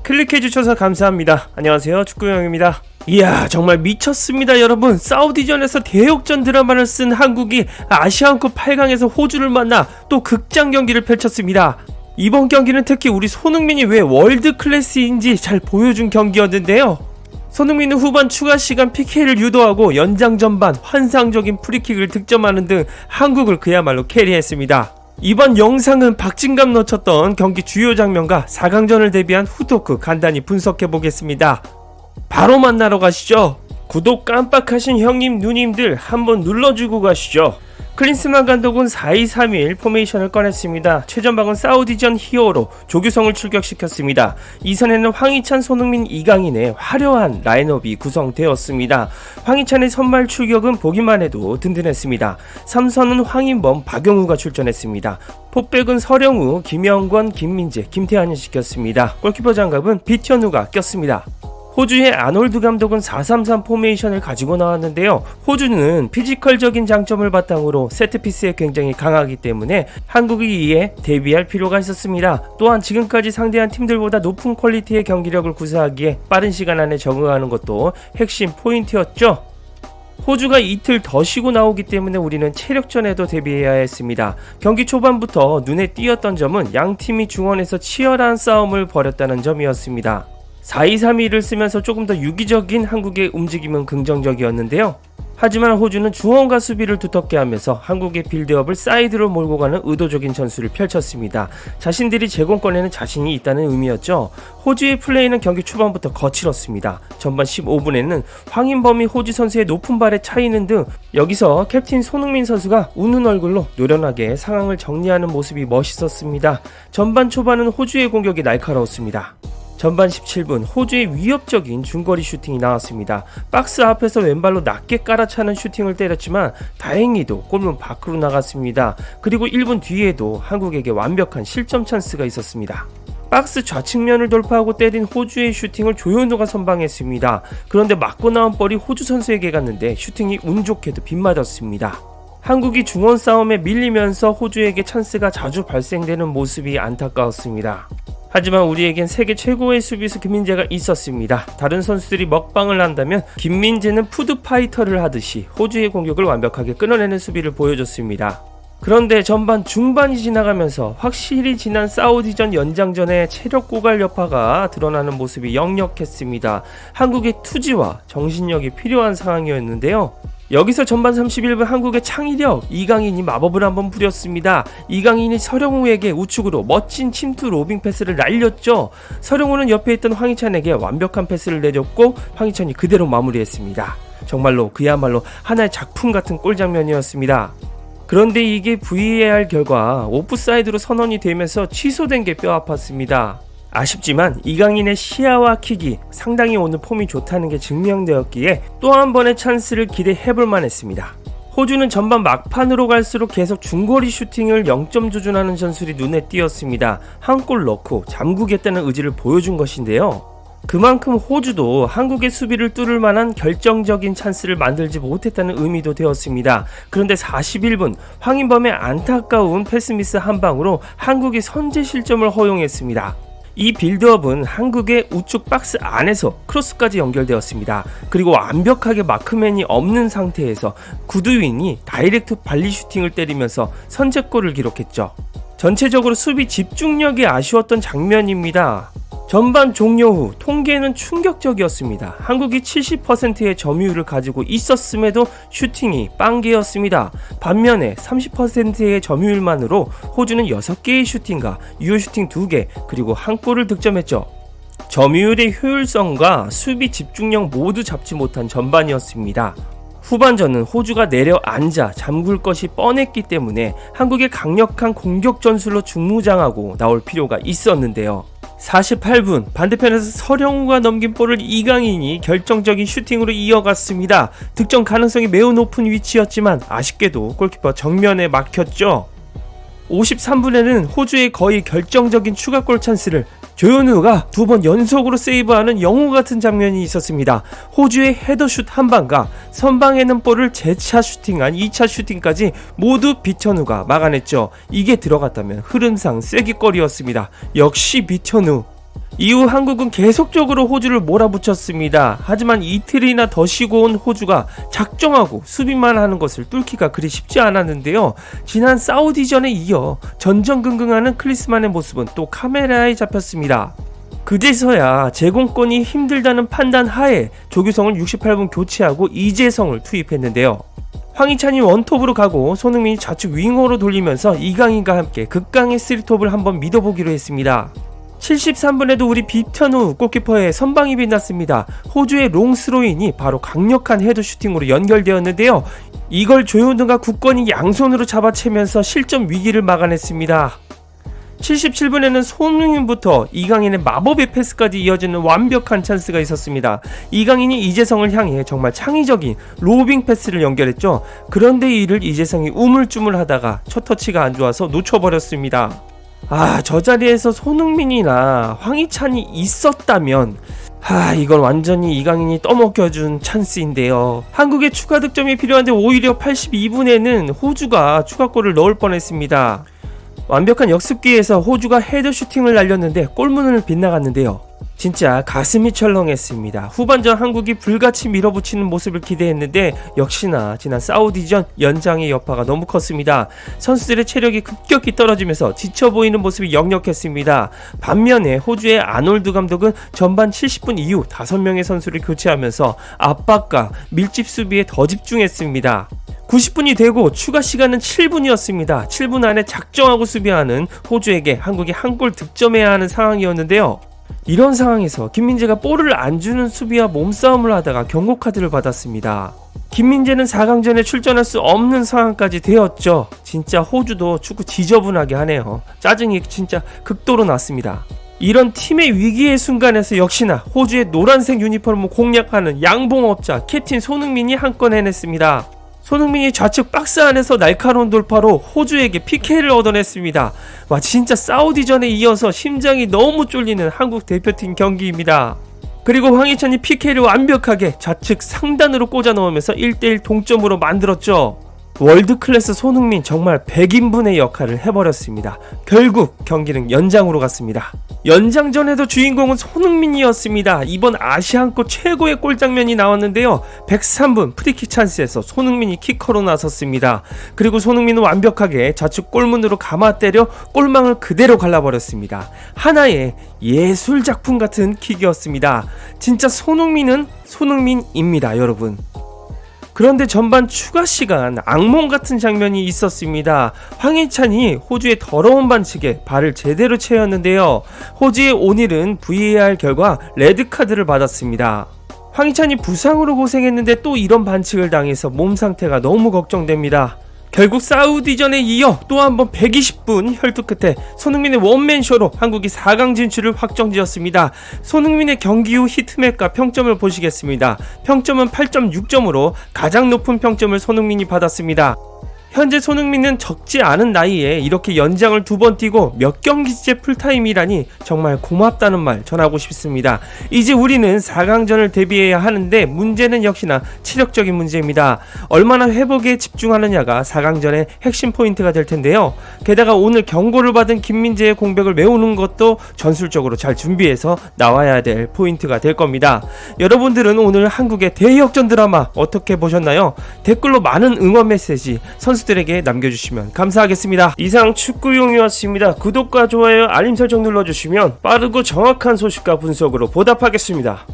클릭해주셔서 감사합니다. 안녕하세요, 축구형입니다. 이야, 정말 미쳤습니다 여러분. 사우디전에서 대역전 드라마를 쓴 한국이 아시안컵 8강에서 호주를 만나 또 극장 경기를 펼쳤습니다. 이번 경기는 특히 우리 손흥민이 왜 월드 클래스인지 잘 보여준 경기였는데요. 손흥민은 후반 추가 시간 PK를 유도하고 연장 전반 환상적인 프리킥을 득점하는 등 한국을 그야말로 캐리했습니다. 이번 영상은 박진감 넘쳤던 경기 주요 장면과 4강전을 대비한 후토크 간단히 분석해보겠습니다. 바로 만나러 가시죠. 구독 깜빡하신 형님 누님들 한번 눌러주고 가시죠. 클린스만 감독은 4-2-3-1 포메이션을 꺼냈습니다. 최전방은 사우디전 히어로 조규성을 출격시켰습니다. 2선에는 황희찬, 손흥민, 이강인의 화려한 라인업이 구성되었습니다. 황희찬의 선발 출격은 보기만 해도 든든했습니다. 3선은 황인범, 박용우가 출전했습니다. 포백은 서령우, 김영권, 김민재, 김태환이 시켰습니다. 골키퍼 장갑은 비현우가 꼈습니다. 호주의 아놀드 감독은 4-3-3 포메이션을 가지고 나왔는데요. 호주는 피지컬적인 장점을 바탕으로 세트피스에 굉장히 강하기 때문에 한국이 이에 대비할 필요가 있었습니다. 또한 지금까지 상대한 팀들보다 높은 퀄리티의 경기력을 구사하기에 빠른 시간 안에 적응하는 것도 핵심 포인트였죠. 호주가 이틀 더 쉬고 나오기 때문에 우리는 체력전에도 대비해야 했습니다. 경기 초반부터 눈에 띄었던 점은 양 팀이 중원에서 치열한 싸움을 벌였다는 점이었습니다. 4-2-3-1을 쓰면서 조금 더 유기적인 한국의 움직임은 긍정적이었는데요. 하지만 호주는 중원과 수비를 두텁게 하면서 한국의 빌드업을 사이드로 몰고 가는 의도적인 전술을 펼쳤습니다. 자신들이 제공권에는 자신이 있다는 의미였죠. 호주의 플레이는 경기 초반부터 거칠었습니다. 전반 15분에는 황인범이 호주 선수의 높은 발에 차이는 등 여기서 캡틴 손흥민 선수가 웃는 얼굴로 노련하게 상황을 정리하는 모습이 멋있었습니다. 전반 초반은 호주의 공격이 날카로웠습니다. 전반 17분 호주의 위협적인 중거리 슈팅이 나왔습니다. 박스 앞에서 왼발로 낮게 깔아차는 슈팅을 때렸지만 다행히도 골문 밖으로 나갔습니다. 그리고 1분 뒤에도 한국에게 완벽한 실점 찬스가 있었습니다. 박스 좌측면을 돌파하고 때린 호주의 슈팅을 조현우가 선방했습니다. 그런데 맞고 나온 볼이 호주 선수에게 갔는데 슈팅이 운 좋게도 빗맞았습니다. 한국이 중원 싸움에 밀리면서 호주에게 찬스가 자주 발생되는 모습이 안타까웠습니다. 하지만 우리에겐 세계 최고의 수비수 김민재가 있었습니다. 다른 선수들이 먹방을 한다면 김민재는 푸드파이터를 하듯이 호주의 공격을 완벽하게 끊어내는 수비를 보여줬습니다. 그런데 전반 중반이 지나가면서 확실히 지난 사우디전 연장전에 체력 고갈 여파가 드러나는 모습이 역력했습니다. 한국의 투지와 정신력이 필요한 상황이었는데요. 여기서 전반 31분 한국의 창의력, 이강인이 마법을 한번 부렸습니다. 이강인이 서령우에게 우측으로 멋진 침투 로빙 패스를 날렸죠. 서령우는 옆에 있던 황희찬에게 완벽한 패스를 내줬고 황희찬이 그대로 마무리했습니다. 정말로 그야말로 하나의 작품 같은 골 장면이었습니다. 그런데 이게 VAR 결과 오프사이드로 선언이 되면서 취소된 게 뼈 아팠습니다. 아쉽지만 이강인의 시야와 킥이 상당히 오늘 폼이 좋다는 게 증명되었기에 또 한 번의 찬스를 기대해볼 만했습니다. 호주는 전반 막판으로 갈수록 계속 중거리 슈팅을 0점 조준하는 전술이 눈에 띄었습니다. 한 골 넣고 잠그겠다는 의지를 보여준 것인데요. 그만큼 호주도 한국의 수비를 뚫을 만한 결정적인 찬스를 만들지 못했다는 의미도 되었습니다. 그런데 41분 황인범의 안타까운 패스미스 한 방으로 한국이 선제 실점을 허용했습니다. 이 빌드업은 한국의 우측 박스 안에서 크로스까지 연결되었습니다. 그리고 완벽하게 마크맨이 없는 상태에서 구두윈이 다이렉트 발리 슈팅을 때리면서 선제골을 기록했죠. 전체적으로 수비 집중력이 아쉬웠던 장면입니다. 전반 종료 후 통계는 충격적이었습니다. 한국이 70%의 점유율을 가지고 있었음에도 슈팅이 빵개였습니다. 반면에 30%의 점유율만으로 호주는 6개의 슈팅과 유효 슈팅 2개 그리고 한 골을 득점했죠. 점유율의 효율성과 수비 집중력 모두 잡지 못한 전반이었습니다. 후반전은 호주가 내려앉아 잠글 것이 뻔했기 때문에 한국의 강력한 공격 전술로 중무장하고 나올 필요가 있었는데요. 48분 반대편에서 서령우가 넘긴 볼을 이강인이 결정적인 슈팅으로 이어갔습니다. 득점 가능성이 매우 높은 위치였지만 아쉽게도 골키퍼 정면에 막혔죠. 53분에는 호주의 거의 결정적인 추가골 찬스를 조현우가 2번 연속으로 세이브하는 영웅 같은 장면이 있었습니다. 호주의 헤더슛 한 방과 선방에는 볼을 재차 슈팅한 2차 슈팅까지 모두 비현우가 막아냈죠. 이게 들어갔다면 흐름상 쐐기골이었습니다. 역시 비현우. 이후 한국은 계속적으로 호주를 몰아붙였습니다. 하지만 이틀이나 더 쉬고 온 호주가 작정하고 수비만 하는 것을 뚫기가 그리 쉽지 않았는데요. 지난 사우디전에 이어 전전긍긍하는 클리스만의 모습은 또 카메라에 잡혔습니다. 그제서야 제공권이 힘들다는 판단 하에 조규성을 68분 교체하고 이재성을 투입했는데요. 황희찬이 원톱으로 가고 손흥민이 좌측 윙어로 돌리면서 이강인과 함께 극강의 3톱을 한번 믿어보기로 했습니다. 73분에도 우리 빅턴우 골키퍼의 선방이 빛났습니다. 호주의 롱스로인이 바로 강력한 헤드 슈팅으로 연결되었는데요. 이걸 조현우가 굳건히 양손으로 잡아채면서 실점 위기를 막아냈습니다. 77분에는 손흥민부터 이강인의 마법의 패스까지 이어지는 완벽한 찬스가 있었습니다. 이강인이 이재성을 향해 정말 창의적인 로빙 패스를 연결했죠. 그런데 이를 이재성이 우물쭈물하다가 첫 터치가 안 좋아서 놓쳐버렸습니다. 저 자리에서 손흥민이나 황희찬이 있었다면 이건 완전히 이강인이 떠먹여준 찬스인데요. 한국의 추가 득점이 필요한데 오히려 82분에는 호주가 추가골을 넣을 뻔했습니다. 완벽한 역습기에서 호주가 헤더 슈팅을 날렸는데 골문을 빗나갔는데요. 진짜 가슴이 철렁했습니다. 후반전 한국이 불같이 밀어붙이는 모습을 기대했는데 역시나 지난 사우디전 연장의 여파가 너무 컸습니다. 선수들의 체력이 급격히 떨어지면서 지쳐 보이는 모습이 역력했습니다. 반면에 호주의 아놀드 감독은 전반 70분 이후 5명의 선수를 교체하면서 압박과 밀집 수비에 더 집중했습니다. 90분이 되고 추가 시간은 7분이었습니다. 7분 안에 작정하고 수비하는 호주에게 한국이 한 골 득점해야 하는 상황이었는데요. 이런 상황에서 김민재가 볼을 안 주는 수비와 몸싸움을 하다가 경고 카드를 받았습니다. 김민재는 4강전에 출전할 수 없는 상황까지 되었죠. 진짜 호주도 축구 지저분하게 하네요. 짜증이 진짜 극도로 났습니다. 이런 팀의 위기의 순간에서 역시나 호주의 노란색 유니폼을 공략하는 양봉업자 캡틴 손흥민이 한 건 해냈습니다. 손흥민이 좌측 박스 안에서 날카로운 돌파로 호주에게 PK를 얻어냈습니다. 진짜 사우디전에 이어서 심장이 너무 쫄리는 한국 대표팀 경기입니다. 그리고 황희찬이 PK를 완벽하게 좌측 상단으로 꽂아 넣으면서 1대1 동점으로 만들었죠. 월드클래스 손흥민 정말 100인분의 역할을 해버렸습니다. 결국 경기는 연장으로 갔습니다. 연장전에도 주인공은 손흥민이었습니다. 이번 아시안컵 최고의 골장면이 나왔는데요. 103분 프리킥 찬스에서 손흥민이 키커로 나섰습니다. 그리고 손흥민은 완벽하게 좌측 골문으로 감아 때려 골망을 그대로 갈라버렸습니다. 하나의 예술작품 같은 킥이었습니다. 진짜 손흥민은 손흥민입니다, 여러분. 그런데 전반 추가 시간 악몽 같은 장면이 있었습니다. 황희찬이 호주의 더러운 반칙에 발을 제대로 채웠는데요. 호주의 오닐은 VAR 결과 레드카드를 받았습니다. 황희찬이 부상으로 고생했는데 또 이런 반칙을 당해서 몸 상태가 너무 걱정됩니다. 결국 사우디전에 이어 또 한 번 120분 혈투 끝에 손흥민의 원맨쇼로 한국이 4강 진출을 확정지었습니다. 손흥민의 경기 후 히트맵과 평점을 보시겠습니다. 평점은 8.6점으로 가장 높은 평점을 손흥민이 받았습니다. 현재 손흥민은 적지 않은 나이에 이렇게 연장을 2번 뛰고 몇 경기째 풀타임이라니 정말 고맙다는 말 전하고 싶습니다. 이제 우리는 4강전을 대비해야 하는데 문제는 역시나 체력적인 문제입니다. 얼마나 회복에 집중하느냐가 4강전의 핵심 포인트가 될 텐데요. 게다가 오늘 경고를 받은 김민재의 공백을 메우는 것도 전술적으로 잘 준비해서 나와야 될 포인트가 될 겁니다. 여러분들은 오늘 한국의 대역전 드라마 어떻게 보셨나요? 댓글로 많은 응원 메시지 선수들에게 남겨주시면 감사하겠습니다. 이상 축구용이었습니다. 구독과 좋아요, 알림 설정 눌러주시면 빠르고 정확한 소식과 분석으로 보답하겠습니다.